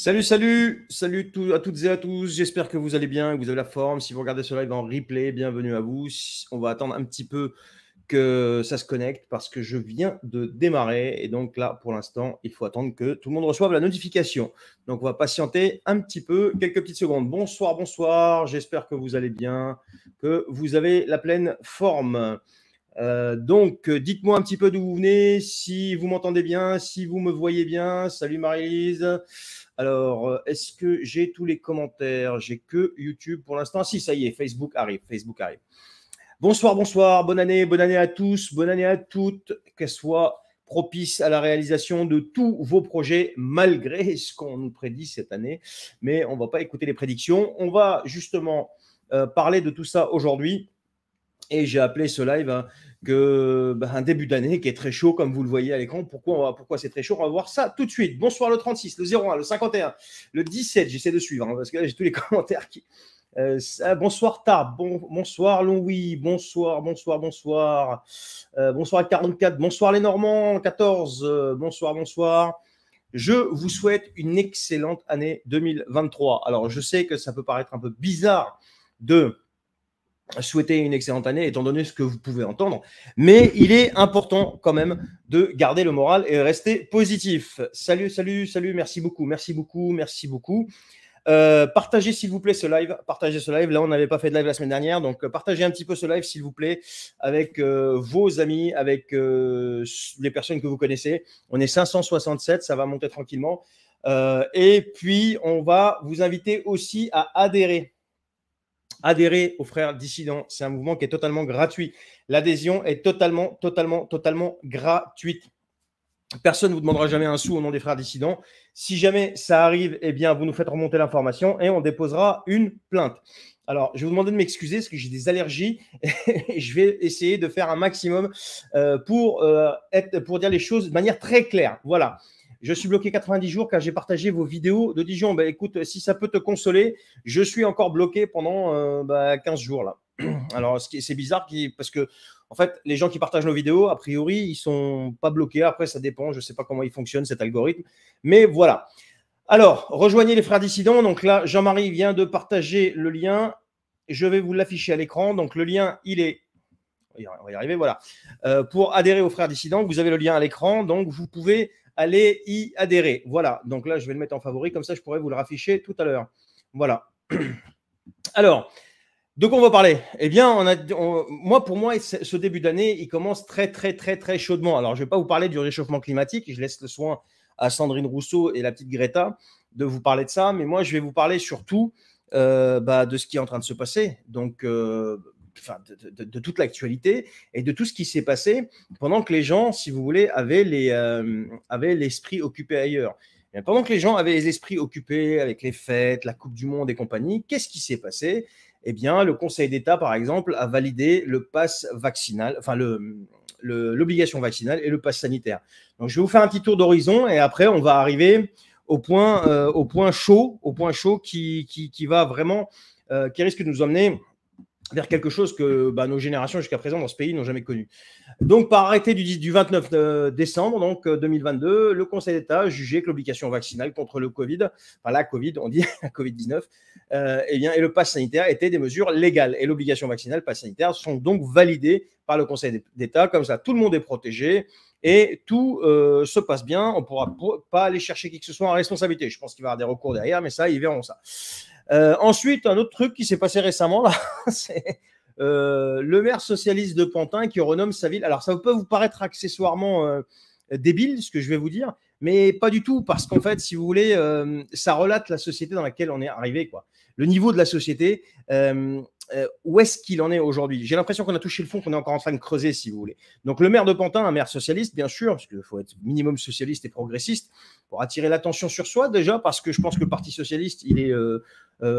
Salut à toutes et à tous. J'espère que vous allez bien, que vous avez la forme. Si vous regardez ce live en replay, bienvenue à vous. On va attendre un petit peu que ça se connecte parce que je viens de démarrer. Et donc là, pour l'instant, il faut attendre que tout le monde reçoive la notification. Donc on va patienter un petit peu, quelques petites secondes. Bonsoir, bonsoir. J'espère que vous allez bien, que vous avez la pleine forme. Dites-moi un petit peu d'où vous venez, si vous m'entendez bien, si vous me voyez bien. Salut Marie-Lise. Alors, est-ce que j'ai tous les commentaires? J'ai que YouTube pour l'instant. Si, ça y est, Facebook arrive. Bonsoir, bonsoir. Bonne année à tous, bonne année à toutes. Qu'elle soit propice à la réalisation de tous vos projets, malgré ce qu'on nous prédit cette année. Mais on ne va pas écouter les prédictions. On va justement parler de tout ça aujourd'hui. Et j'ai appelé ce live un début d'année qui est très chaud, comme vous le voyez à l'écran. Pourquoi c'est très chaud? On va voir ça tout de suite. Bonsoir le 36, le 01, le 51, le 17. J'essaie de suivre parce que là, j'ai tous les commentaires qui. Bonsoir Tab, bonsoir Louis, bonsoir. Bonsoir à 44, bonsoir les Normands, 14, bonsoir. Je vous souhaite une excellente année 2023. Alors, je sais que ça peut paraître un peu bizarre de souhaiter une excellente année, étant donné ce que vous pouvez entendre. Mais il est important quand même de garder le moral et rester positif. Salut, merci beaucoup. Partagez s'il vous plaît ce live. Là, on n'avait pas fait de live la semaine dernière, donc partagez un petit peu ce live s'il vous plaît avec vos amis, avec les personnes que vous connaissez. On est 567, ça va monter tranquillement. Et puis, on va vous inviter aussi à adhérer aux Frères Dissidents. C'est un mouvement qui est totalement gratuit. L'adhésion est totalement gratuite. Personne ne vous demandera jamais un sou au nom des Frères Dissidents. Si jamais ça arrive, eh bien, vous nous faites remonter l'information et on déposera une plainte. Alors, je vais vous demander de m'excuser parce que j'ai des allergies et je vais essayer de faire un maximum pour dire les choses de manière très claire. Voilà. Je suis bloqué 90 jours car j'ai partagé vos vidéos de Dijon. Écoute, si ça peut te consoler, je suis encore bloqué pendant 15 jours là. Alors, c'est bizarre parce que, en fait, les gens qui partagent nos vidéos, a priori, ils ne sont pas bloqués. Après, ça dépend. Je ne sais pas comment il fonctionne cet algorithme. Mais voilà. Alors, rejoignez les Frères Dissidents. Donc là, Jean-Marie vient de partager le lien. Je vais vous l'afficher à l'écran. Donc, le lien, il est. On va y arriver. Voilà. Pour adhérer aux Frères Dissidents, vous avez le lien à l'écran. Donc, vous pouvez aller y adhérer. Voilà. Donc là, je vais le mettre en favori. Comme ça, je pourrais vous le rafficher tout à l'heure. Voilà. Alors, de quoi on va parler? Eh bien, pour moi, ce début d'année, il commence très chaudement. Alors, je ne vais pas vous parler du réchauffement climatique. Je laisse le soin à Sandrine Rousseau et la petite Greta de vous parler de ça. Mais moi, je vais vous parler surtout de ce qui est en train de se passer. Donc, de toute l'actualité et de tout ce qui s'est passé pendant que les gens, si vous voulez, avaient l'esprit occupé ailleurs. Et pendant que les gens avaient les esprits occupés avec les fêtes, la Coupe du Monde et compagnie, qu'est-ce qui s'est passé? Eh bien, le Conseil d'État, par exemple, a validé le pass vaccinal, enfin l'obligation vaccinale et le pass sanitaire. Donc, je vais vous faire un petit tour d'horizon et après, on va arriver au point chaud qui va vraiment, qui risque de nous emmener vers quelque chose que nos générations jusqu'à présent dans ce pays n'ont jamais connu. Donc, par arrêté du 29 décembre donc, 2022, le Conseil d'État a jugé que l'obligation vaccinale contre le Covid, enfin la Covid, on dit la Covid-19, et le pass sanitaire étaient des mesures légales. Et l'obligation vaccinale, pass sanitaire, sont donc validées par le Conseil d'État. Comme ça, tout le monde est protégé et tout se passe bien. On ne pourra pas aller chercher qui que ce soit en responsabilité. Je pense qu'il va y avoir des recours derrière, mais ça, ils verront ça. Ensuite, un autre truc qui s'est passé récemment, là, c'est le maire socialiste de Pantin qui renomme sa ville. Alors, ça peut vous paraître accessoirement débile, ce que je vais vous dire, mais pas du tout, parce qu'en fait, si vous voulez, ça relate la société dans laquelle on est arrivé, quoi. Le niveau de la société, où est-ce qu'il en est aujourd'hui? J'ai l'impression qu'on a touché le fond, qu'on est encore en train de creuser, si vous voulez. Donc, le maire de Pantin, un maire socialiste, bien sûr, parce qu'il faut être minimum socialiste et progressiste pour attirer l'attention sur soi, déjà, parce que je pense que le Parti socialiste, il est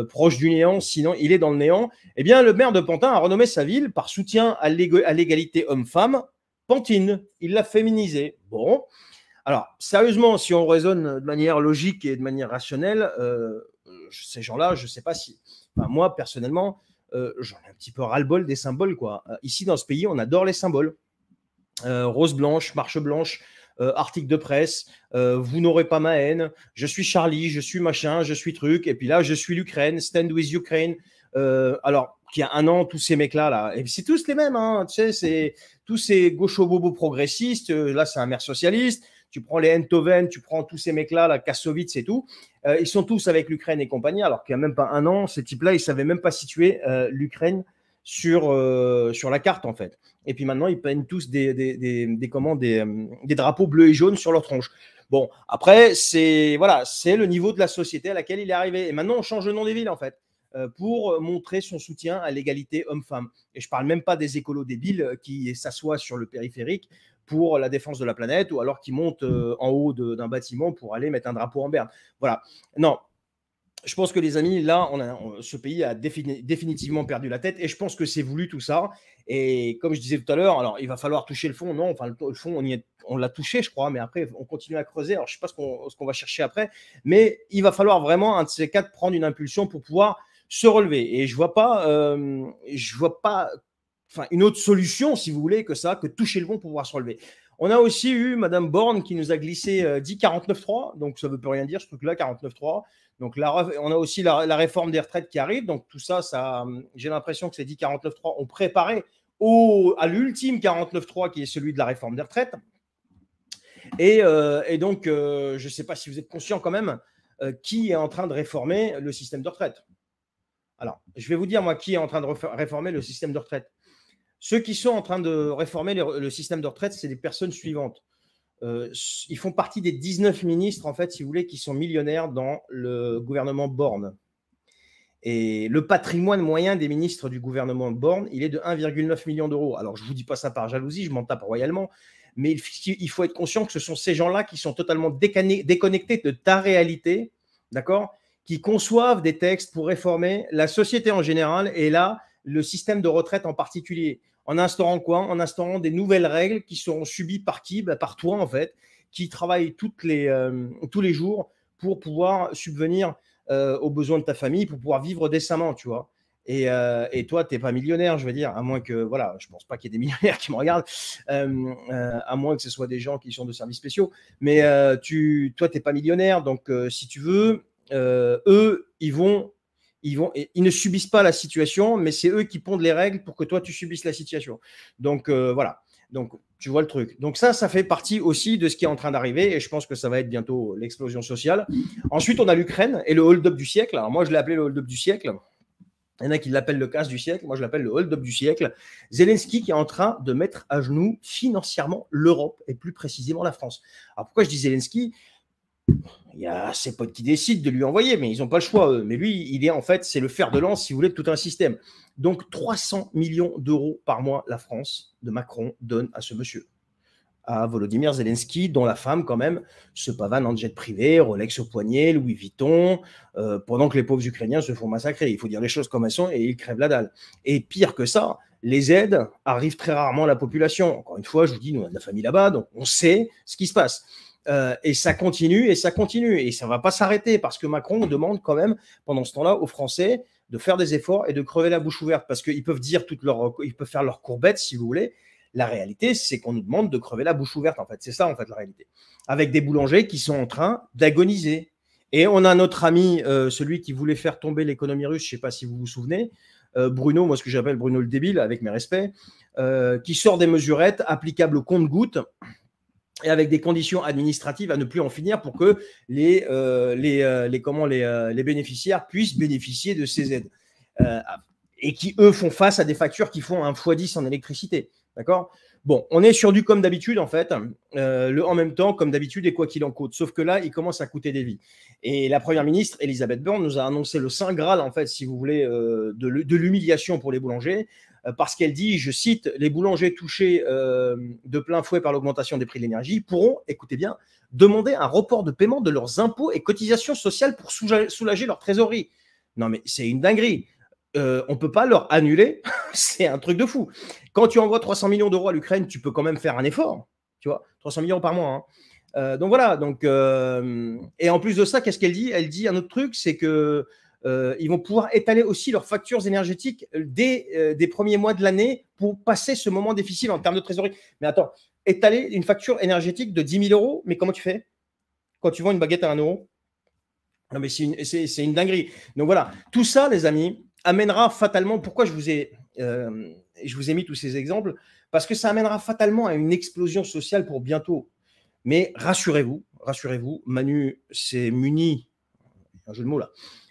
proche du néant, sinon il est dans le néant. Eh bien, le maire de Pantin a renommé sa ville par soutien à l'égalité homme-femme, Pantine. Il l'a féminisé. Bon. Alors, sérieusement, si on raisonne de manière logique et de manière rationnelle, ces gens-là, je ne sais pas si... Enfin, moi, personnellement, j'en ai un petit peu ras-le-bol des symboles, quoi. Ici, dans ce pays, on adore les symboles. Rose blanche, marche blanche, article de presse, vous n'aurez pas ma haine, je suis Charlie, je suis machin, je suis truc, et puis là, je suis l'Ukraine, stand with Ukraine. Alors, qu'il y a un an, tous ces mecs-là, là, et c'est tous les mêmes, hein, tu sais, c'est tous ces gaucho-bobos progressistes, là, c'est un maire socialiste, tu prends les Enthoven, tu prends tous ces mecs-là, la Kassovitz et tout, ils sont tous avec l'Ukraine et compagnie, alors qu'il n'y a même pas un an, ces types-là, ils ne savaient même pas situer l'Ukraine sur la carte, en fait. Et puis maintenant, ils peignent tous des drapeaux bleus et jaunes sur leur tronche. Bon, après, c'est le niveau de la société à laquelle il est arrivé. Et maintenant, on change le nom des villes, en fait, pour montrer son soutien à l'égalité homme-femme. Et je ne parle même pas des écolos débiles qui s'assoient sur le périphérique pour la défense de la planète, ou alors qui montent en haut d'un bâtiment pour aller mettre un drapeau en berne. Voilà. Non, je pense que les amis, là, ce pays a définitivement perdu la tête, et je pense que c'est voulu tout ça. Et comme je disais tout à l'heure, alors il va falloir toucher le fond. Non, enfin le fond, on l'a touché, je crois, mais après on continue à creuser. Alors je ne sais pas ce qu'on va chercher après, mais il va falloir vraiment un de ces quatre prendre une impulsion pour pouvoir se relever. Et je vois pas, enfin une autre solution, si vous voulez, que toucher le fond pour pouvoir se relever. On a aussi eu Madame Borne qui nous a glissé 10 49.3, donc ça ne veut plus rien dire ce truc-là, 49.3. Donc on a aussi la réforme des retraites qui arrive. Donc tout ça, j'ai l'impression que ces 10 49.3 ont préparé à l'ultime 49.3 qui est celui de la réforme des retraites. Et donc, je ne sais pas si vous êtes conscient quand même qui est en train de réformer le système de retraite. Alors, je vais vous dire, moi, qui est en train de réformer le système de retraite. Ceux qui sont en train de réformer le système de retraite, c'est les personnes suivantes. Ils font partie des 19 ministres, en fait, si vous voulez, qui sont millionnaires dans le gouvernement Borne. Et le patrimoine moyen des ministres du gouvernement Borne, il est de 1,9 million d'euros. Alors, je ne vous dis pas ça par jalousie, je m'en tape royalement, mais il faut être conscient que ce sont ces gens-là qui sont totalement déconnectés de ta réalité, d'accord, qui conçoivent des textes pour réformer la société en général et là, le système de retraite en particulier. En instaurant quoi? En instaurant des nouvelles règles qui seront subies par qui? Par toi, en fait, qui travaille tous les jours pour pouvoir subvenir aux besoins de ta famille, pour pouvoir vivre décemment, tu vois. Et toi, tu n'es pas millionnaire, je veux dire, à moins que, voilà, je ne pense pas qu'il y ait des millionnaires qui me regardent, à moins que ce soit des gens qui sont de services spéciaux. Mais toi, tu n'es pas millionnaire, donc si tu veux, eux, ils ne subissent pas la situation, mais c'est eux qui pondent les règles pour que toi, tu subisses la situation. Donc, voilà. Donc, tu vois le truc. Donc ça fait partie aussi de ce qui est en train d'arriver et je pense que ça va être bientôt l'explosion sociale. Ensuite, on a l'Ukraine et le hold-up du siècle. Alors moi, je l'ai appelé le hold-up du siècle. Il y en a qui l'appellent le casse du siècle. Moi, je l'appelle le hold-up du siècle. Zelensky qui est en train de mettre à genoux financièrement l'Europe et plus précisément la France. Alors pourquoi je dis Zelensky ? Il y a ses potes qui décident de lui envoyer, mais ils n'ont pas le choix, eux. Mais lui, il est en fait, c'est le fer de lance, si vous voulez, de tout un système. Donc, 300 millions d'euros par mois, la France de Macron donne à ce monsieur, à Volodymyr Zelensky, dont la femme, quand même, se pavane en jet privé, Rolex au poignet, Louis Vuitton, pendant que les pauvres Ukrainiens se font massacrer. Il faut dire les choses comme elles sont et ils crèvent la dalle. Et pire que ça, les aides arrivent très rarement à la population. Encore une fois, je vous dis, nous, on a de la famille là-bas, donc on sait ce qui se passe. Et ça continue, et ça continue, et ça ne va pas s'arrêter, parce que Macron demande quand même, pendant ce temps-là, aux Français de faire des efforts et de crever la bouche ouverte, parce qu'ils peuvent ils peuvent faire leurs courbettes, si vous voulez. La réalité, c'est qu'on nous demande de crever la bouche ouverte, en fait. C'est ça, en fait, la réalité. Avec des boulangers qui sont en train d'agoniser. Et on a notre ami, celui qui voulait faire tomber l'économie russe, je ne sais pas si vous vous souvenez, Bruno, moi ce que j'appelle Bruno le débile, avec mes respects, qui sort des mesurettes applicables au compte-gouttes, et avec des conditions administratives à ne plus en finir pour que les bénéficiaires puissent bénéficier de ces aides. Et qui, eux, font face à des factures qui font un x10 en électricité. D'accord ? Bon, on est sur du comme d'habitude, en fait. En même temps, comme d'habitude, et quoi qu'il en coûte. Sauf que là, il commence à coûter des vies. Et la Première ministre, Elisabeth Borne, nous a annoncé le Saint Graal, en fait, si vous voulez, de l'humiliation pour les boulangers. Parce qu'elle dit, je cite, les boulangers touchés de plein fouet par l'augmentation des prix de l'énergie pourront, écoutez bien, demander un report de paiement de leurs impôts et cotisations sociales pour soulager leur trésorerie. Non, mais c'est une dinguerie. On ne peut pas leur annuler. C'est un truc de fou. Quand tu envoies 300 millions d'euros à l'Ukraine, tu peux quand même faire un effort. Tu vois, 300 millions par mois. Hein. Donc voilà. Et en plus de ça, qu'est-ce qu'elle dit ? Elle dit un autre truc, c'est que ils vont pouvoir étaler aussi leurs factures énergétiques dès des premiers mois de l'année pour passer ce moment difficile en termes de trésorerie. Mais attends, étaler une facture énergétique de 10 000 euros. Mais comment tu fais quand tu vends une baguette à 1 euro? Non, mais c'est une dinguerie. Donc voilà, tout ça, les amis, amènera fatalement. Pourquoi je vous ai mis tous ces exemples? Parce que ça amènera fatalement à une explosion sociale pour bientôt. Mais rassurez-vous, Manu s'est muni, un jeu de mots là,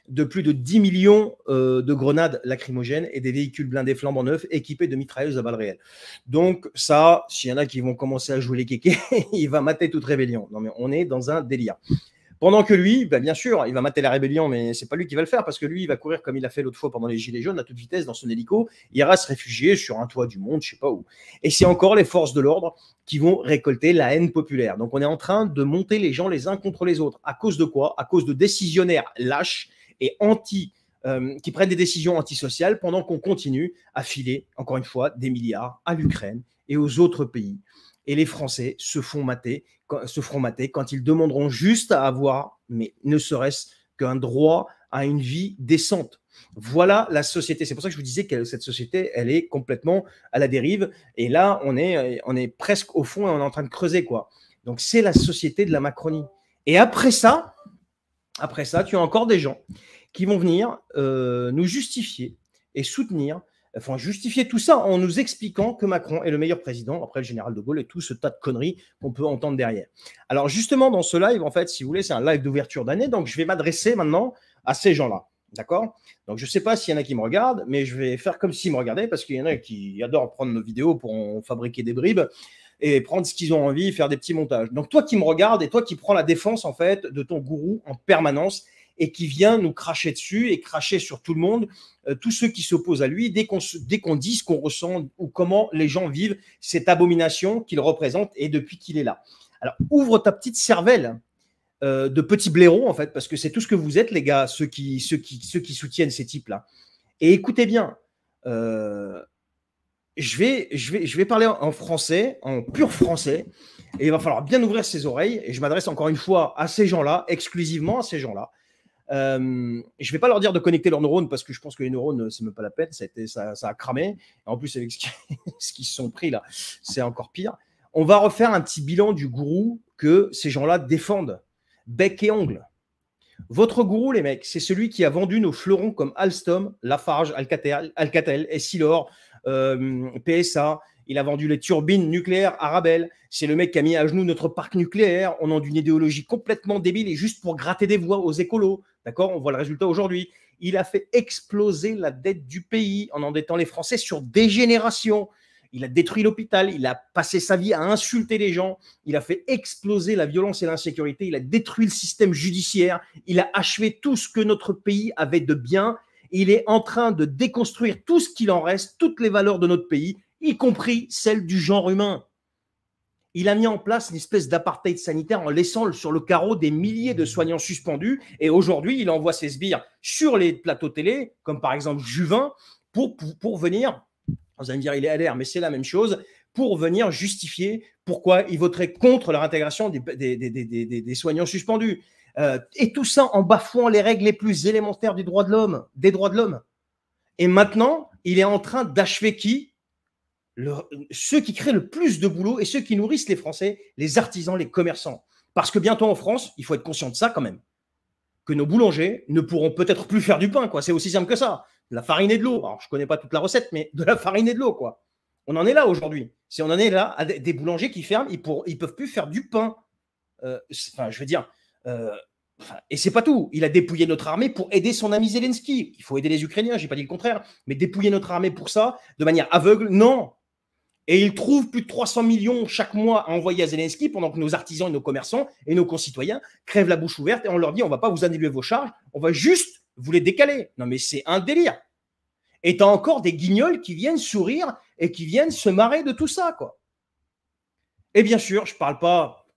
de plus de 10 millions de grenades lacrymogènes et des véhicules blindés flambant neufs équipés de mitrailleuses à balles réelles. Donc ça, s'il y en a qui vont commencer à jouer les kékés, il va mater toute rébellion. Non mais on est dans un délire. Pendant que lui, ben bien sûr, il va mater la rébellion, mais c'est pas lui qui va le faire parce que lui, il va courir comme il a fait l'autre fois pendant les Gilets jaunes à toute vitesse dans son hélico. Il ira se réfugier sur un toit du monde, je sais pas où. Et c'est encore les forces de l'ordre qui vont récolter la haine populaire. Donc on est en train de monter les gens les uns contre les autres. À cause de quoi? À cause de décisionnaires lâches et qui prennent des décisions antisociales pendant qu'on continue à filer, encore une fois, des milliards à l'Ukraine et aux autres pays. Et les Français se feront mater quand ils demanderont juste à avoir, mais ne serait-ce qu'un droit à une vie décente. Voilà la société. C'est pour ça que je vous disais que cette société, elle est complètement à la dérive. Et là, on est presque au fond et on est en train de creuser, quoi. Donc, c'est la société de la Macronie. Et après ça, tu as encore des gens qui vont venir nous justifier et soutenir, enfin justifier tout ça en nous expliquant que Macron est le meilleur président après le général de Gaulle et tout ce tas de conneries qu'on peut entendre derrière. Alors justement, dans ce live, en fait, si vous voulez, c'est un live d'ouverture d'année, donc je vais m'adresser maintenant à ces gens-là. D'accord? Donc je ne sais pas s'il y en a qui me regardent, mais je vais faire comme s'ils me regardaient parce qu'il y en a qui adorent prendre nos vidéos pour en fabriquer des bribes et prendre ce qu'ils ont envie, faire des petits montages. Donc toi qui me regardes et toi qui prends la défense en fait de ton gourou en permanence et qui vient nous cracher dessus et cracher sur tout le monde, tous ceux qui s'opposent à lui, dès qu'on dit ce qu'on ressent ou comment les gens vivent cette abomination qu'il représente et depuis qu'il est là. Alors ouvre ta petite cervelle de petits blaireaux en fait, parce que c'est tout ce que vous êtes les gars, ceux qui soutiennent ces types-là. Et écoutez bien, je vais parler en français, en pur français, et il va falloir bien ouvrir ses oreilles, et je m'adresse encore une fois à ces gens-là, exclusivement à ces gens-là. Je ne vais pas leur dire de connecter leurs neurones parce que je pense que les neurones, c'est même pas la peine, ça a cramé. Et en plus, avec ce qu'ils se sont pris là, c'est encore pire. On va refaire un petit bilan du gourou que ces gens-là défendent, bec et ongle. Votre gourou, les mecs, c'est celui qui a vendu nos fleurons comme Alstom, Lafarge, Alcatel, Essilor, PSA. Il a vendu les turbines nucléaires Arabelle. C'est le mec qui a mis à genoux notre parc nucléaire au nom d'une idéologie complètement débile et juste pour gratter des voix aux écolos. D'accord? On voit le résultat aujourd'hui. Il a fait exploser la dette du pays en endettant les Français sur des générations. Il a détruit l'hôpital. Il a passé sa vie à insulter les gens. Il a fait exploser la violence et l'insécurité. Il a détruit le système judiciaire. Il a achevé tout ce que notre pays avait de bien. Il est en train de déconstruire tout ce qu'il en reste, toutes les valeurs de notre pays, y compris celles du genre humain. Il a mis en place une espèce d'apartheid sanitaire en laissant sur le carreau des milliers de soignants suspendus. Et aujourd'hui, il envoie ses sbires sur les plateaux télé, comme par exemple Juvin, pour venir, vous allez me dire il est LR, mais c'est la même chose, pour venir justifier pourquoi il voterait contre leur intégration des soignants suspendus. Et tout ça en bafouant les règles les plus élémentaires des droits de l'homme. Et maintenant, il est en train d'achever qui? Ceux qui créent le plus de boulot et ceux qui nourrissent les Français, les artisans, les commerçants. Parce que bientôt en France, il faut être conscient de ça quand même, que nos boulangers ne pourront peut-être plus faire du pain, quoi. C'est aussi simple que ça. De la farine et de l'eau. Alors, je ne connais pas toute la recette, mais de la farine et de l'eau, quoi. On en est là aujourd'hui. Si on en est là à des boulangers qui ferment, ils ne peuvent plus faire du pain. Je veux dire... et c'est pas tout. Il a dépouillé notre armée pour aider son ami Zelensky. Il faut aider les Ukrainiens, j'ai pas dit le contraire. Mais dépouiller notre armée pour ça, de manière aveugle, non. Et il trouve plus de 300 millions chaque mois à envoyer à Zelensky pendant que nos artisans et nos commerçants et nos concitoyens crèvent la bouche ouverte et on leur dit on va pas vous annuler vos charges, on va juste vous les décaler. Non mais c'est un délire. Et tu as encore des guignols qui viennent sourire et qui viennent se marrer de tout ça, quoi. Et bien sûr, je parle pas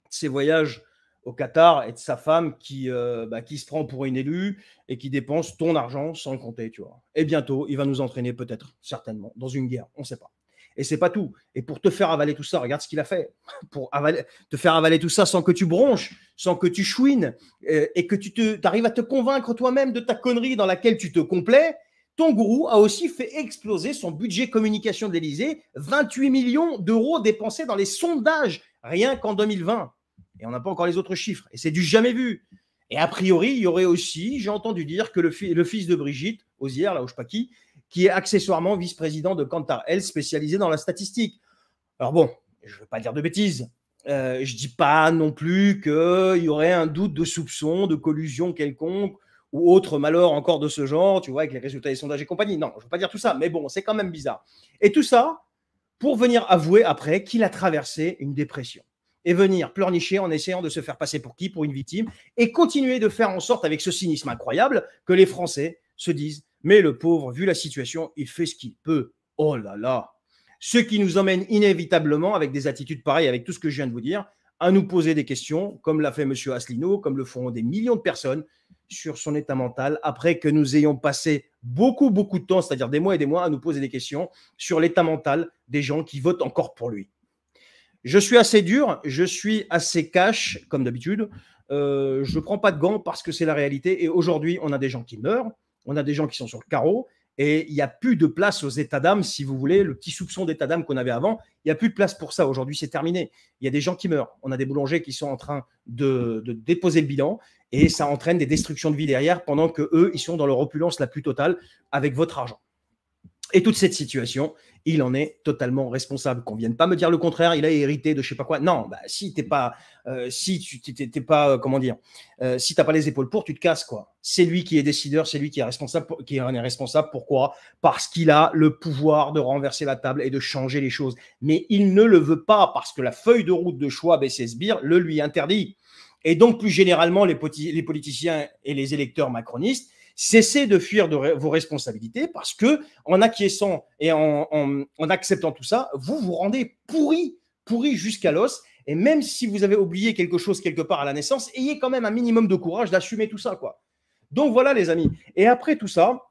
de ces voyages au Qatar et de sa femme qui se prend pour une élue et qui dépense ton argent sans le compter, tu vois. Et bientôt, il va nous entraîner peut-être, certainement, dans une guerre, on ne sait pas. Et c'est pas tout. Et pour te faire avaler tout ça, regarde ce qu'il a fait. Pour te faire avaler tout ça sans que tu bronches, sans que tu chouines, et que tu arrives à te convaincre toi-même de ta connerie dans laquelle tu te complais, ton gourou a aussi fait exploser son budget communication de l'Élysée, 28 millions d'euros dépensés dans les sondages, rien qu'en 2020. Et on n'a pas encore les autres chiffres. Et c'est du jamais vu. Et a priori, il y aurait aussi, j'ai entendu dire que le fils de Brigitte, Ozière, là, ou je sais pas qui est accessoirement vice-président de Kantar Health, spécialisé dans la statistique. Alors bon, je ne veux pas dire de bêtises. Je ne dis pas non plus qu'il y aurait un doute de soupçon, de collusion quelconque, ou autre malheur encore de ce genre, tu vois, avec les résultats des sondages et compagnie. Non, je ne veux pas dire tout ça, mais bon, c'est quand même bizarre. Et tout ça pour venir avouer après qu'il a traversé une dépression et venir pleurnicher en essayant de se faire passer pour qui? Pour une victime, et continuer de faire en sorte, avec ce cynisme incroyable, que les Français se disent « mais le pauvre, vu la situation, il fait ce qu'il peut. Oh là là !» Ce qui nous emmène inévitablement, avec des attitudes pareilles, avec tout ce que je viens de vous dire, à nous poser des questions, comme l'a fait M. Asselineau, comme le font des millions de personnes, sur son état mental, après que nous ayons passé beaucoup de temps, c'est-à-dire des mois et des mois, à nous poser des questions sur l'état mental des gens qui votent encore pour lui. Je suis assez dur, je suis assez cash, comme d'habitude. Je ne prends pas de gants parce que c'est la réalité. Et aujourd'hui, on a des gens qui meurent, on a des gens qui sont sur le carreau, et il n'y a plus de place aux états d'âme, si vous voulez, le petit soupçon d'état d'âme qu'on avait avant. Il n'y a plus de place pour ça. Aujourd'hui, c'est terminé. Il y a des gens qui meurent. On a des boulangers qui sont en train de déposer le bilan, et ça entraîne des destructions de vie derrière, pendant qu'eux, ils sont dans leur opulence la plus totale avec votre argent. Et toute cette situation, il en est totalement responsable. Qu'on ne vienne pas me dire le contraire, il a hérité de je ne sais pas quoi. Non, bah, si tu n'es pas, comment dire, si tu n'as pas les épaules pour, tu te casses, quoi. C'est lui qui est décideur, c'est lui qui est responsable. Qui en est responsable. Pourquoi? Parce qu'il a le pouvoir de renverser la table et de changer les choses. Mais il ne le veut pas parce que la feuille de route de Schwab et ses sbires le lui interdit. Et donc, plus généralement, les politiciens et les électeurs macronistes, cessez de fuir vos responsabilités parce que en acquiesçant et en acceptant tout ça, vous vous rendez pourri jusqu'à l'os. Et même si vous avez oublié quelque chose quelque part à la naissance, ayez quand même un minimum de courage d'assumer tout ça, quoi. Donc voilà, les amis. Et après tout ça,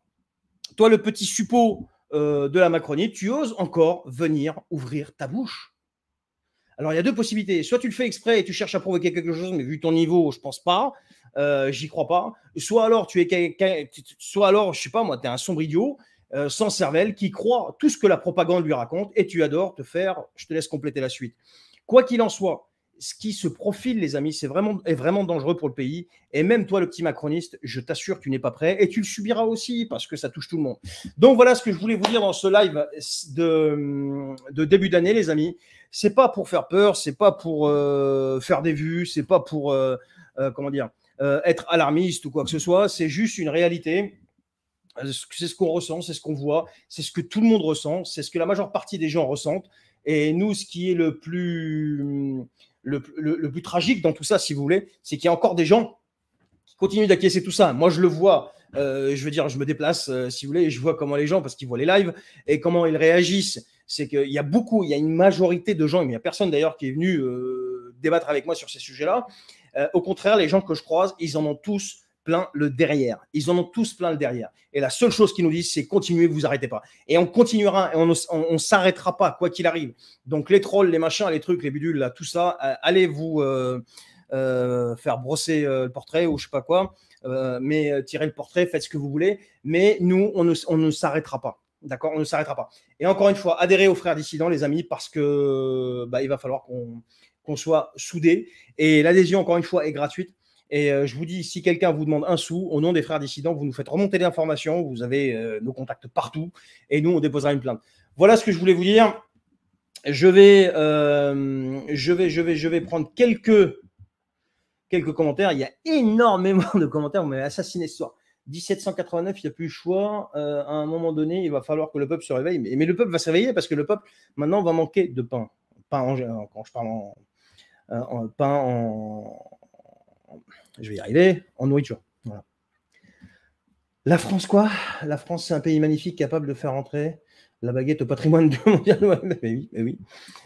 toi, le petit suppôt de la Macronie, tu oses encore venir ouvrir ta bouche. Alors, il y a deux possibilités. Soit tu le fais exprès et tu cherches à provoquer quelque chose, mais vu ton niveau, je ne pense pas. J'y crois pas. Soit alors, je sais pas moi, tu es un sombre idiot, sans cervelle, qui croit tout ce que la propagande lui raconte et tu adores te faire. Je te laisse compléter la suite. Quoi qu'il en soit, ce qui se profile, les amis, est vraiment dangereux pour le pays. Et même toi, le petit macroniste, je t'assure, tu n'es pas prêt et tu le subiras aussi parce que ça touche tout le monde. Donc voilà ce que je voulais vous dire dans ce live de début d'année, les amis. C'est pas pour faire peur, c'est pas pour faire des vues, c'est pas pour être alarmiste ou quoi que ce soit. C'est juste une réalité. C'est ce qu'on ressent, c'est ce qu'on voit, c'est ce que tout le monde ressent, c'est ce que la majeure partie des gens ressentent. Et nous, ce qui est le plus tragique dans tout ça, si vous voulez, c'est qu'il y a encore des gens qui continuent d'acquiescer tout ça. Moi, je le vois. Je veux dire, je me déplace, si vous voulez, et je vois comment les gens, parce qu'ils voient les lives, et comment ils réagissent. C'est qu'il y a une majorité de gens, il n'y a personne d'ailleurs qui est venu débattre avec moi sur ces sujets-là. Au contraire, les gens que je croise, ils en ont tous plein le derrière. Ils en ont tous plein le derrière. Et la seule chose qu'ils nous disent, c'est continuez, vous arrêtez pas. Et on continuera, et on s'arrêtera pas, quoi qu'il arrive. Donc les trolls, les machins, les trucs, les bidules, là, tout ça, allez vous faire brosser le portrait ou je sais pas quoi, mais tirez le portrait, faites ce que vous voulez. Mais nous, on ne s'arrêtera pas. D'accord, on ne s'arrêtera pas. Et encore une fois, adhérez aux frères dissidents, les amis, parce que il va falloir qu'on soit soudés. Et l'adhésion, encore une fois, est gratuite. Et je vous dis, si quelqu'un vous demande un sou, au nom des frères dissidents, vous nous faites remonter l'information. Vous avez nos contacts partout. Et nous, on déposera une plainte. Voilà ce que je voulais vous dire. Je vais prendre quelques commentaires. Il y a énormément de commentaires. Vous m'avez assassiné ce soir. 1789, il n'y a plus le choix. À un moment donné, il va falloir que le peuple se réveille. Mais le peuple va se réveiller parce que le peuple, maintenant, va manquer de pain. Quand je parle je vais y arriver, en nourriture. Voilà. La France, quoi? La France, c'est un pays magnifique, capable de faire entrer la baguette au patrimoine mondial. Mais oui.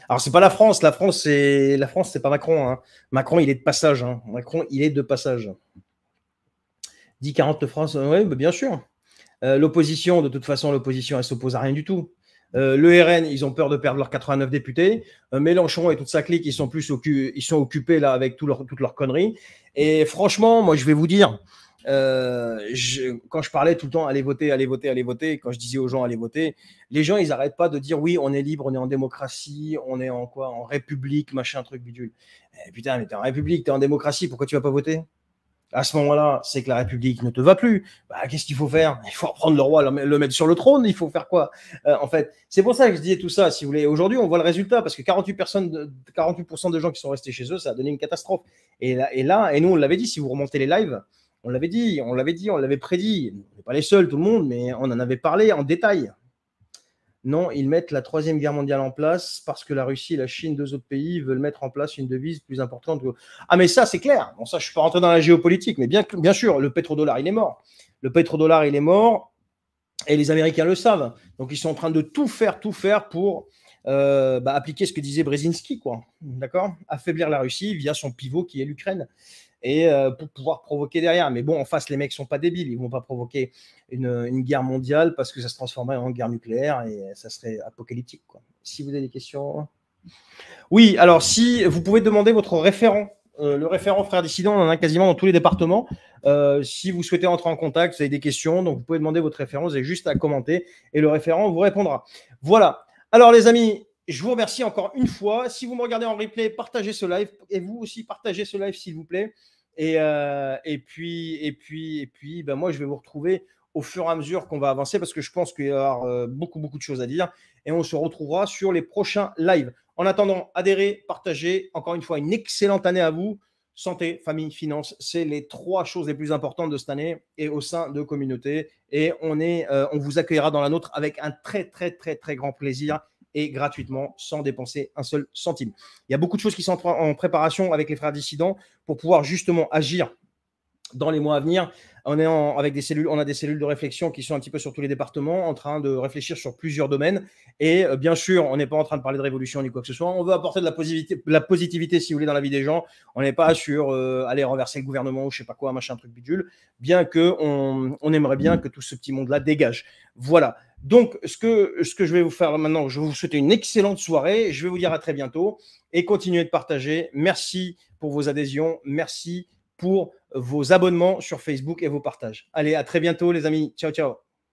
Alors, c'est pas la France. La France, c'est pas Macron. Hein. Macron, il est de passage. Hein. Macron, il est de passage. 10-40 de France, oui, bien sûr. L'opposition, de toute façon, elle s'oppose à rien du tout. Le RN, ils ont peur de perdre leurs 89 députés. Mélenchon et toute sa clique, ils sont occupés là avec toutes leurs conneries. Et franchement, moi, je vais vous dire, Quand je parlais tout le temps, allez voter, allez voter, allez voter, quand je disais aux gens, allez voter, les gens, ils n'arrêtent pas de dire, oui, on est libre, on est en démocratie, on est en quoi, en république, machin, truc, bidule. Putain, mais t'es en république, t'es en démocratie, pourquoi tu vas pas voter? À ce moment-là, c'est que la République ne te va plus. Bah, qu'est-ce qu'il faut faire? Il faut reprendre le roi, le mettre sur le trône. Il faut faire quoi? En fait, c'est pour ça que je disais tout ça. Si vous voulez, aujourd'hui, on voit le résultat parce que 48% de gens qui sont restés chez eux, ça a donné une catastrophe. Et nous, on l'avait dit. Si vous remontez les lives, on l'avait dit, on l'avait prédit. On n'est pas les seuls, tout le monde, mais on en avait parlé en détail. Non, ils mettent la Troisième Guerre mondiale en place parce que la Russie et la Chine, deux autres pays, veulent mettre en place une devise plus importante. Ah, mais ça, c'est clair. Bon, ça, je ne suis pas rentré dans la géopolitique, mais bien sûr, le pétrodollar, il est mort. Le pétrodollar, il est mort et les Américains le savent. Donc, ils sont en train de tout faire pour appliquer ce que disait Brzezinski, quoi. D'accord? Affaiblir la Russie via son pivot qui est l'Ukraine. Et pour pouvoir provoquer derrière. Mais bon, en face, les mecs sont pas débiles. Ils vont pas provoquer une guerre mondiale parce que ça se transformerait en guerre nucléaire et ça serait apocalyptique, quoi. Si vous avez des questions. Oui, alors si vous pouvez demander votre référent. Le référent Frères Dissidents, on en a quasiment dans tous les départements. Si vous souhaitez entrer en contact, vous avez des questions, donc vous pouvez demander votre référent, vous avez juste à commenter et le référent vous répondra. Voilà. Alors les amis, je vous remercie encore une fois. Si vous me regardez en replay, partagez ce live et vous aussi partagez ce live s'il vous plaît. Et puis, ben moi je vais vous retrouver au fur et à mesure qu'on va avancer parce que je pense qu'il y aura beaucoup de choses à dire et on se retrouvera sur les prochains lives. En attendant, adhérez, partagez. Encore une fois, une excellente année à vous. Santé, famille, finances, c'est les 3 choses les plus importantes de cette année et au sein de communauté. Et on vous accueillera dans la nôtre avec un très grand plaisir et gratuitement, sans dépenser un seul centime. Il y a beaucoup de choses qui sont en préparation avec les Frères Dissidents pour pouvoir justement agir dans les mois à venir. On a des cellules de réflexion qui sont un petit peu sur tous les départements, en train de réfléchir sur plusieurs domaines. Et bien sûr, on n'est pas en train de parler de révolution ni quoi que ce soit. On veut apporter de la positivité, si vous voulez, dans la vie des gens. On n'est pas sur aller renverser le gouvernement ou je sais pas quoi, machin, truc bidule. Bien que on aimerait bien que tout ce petit monde-là dégage. Voilà. Donc, ce que je vais vous faire maintenant, je vais vous souhaiter une excellente soirée. Je vais vous dire à très bientôt et continuez de partager. Merci pour vos adhésions. Merci pour vos abonnements sur Facebook et vos partages. Allez, à très bientôt les amis. Ciao, ciao.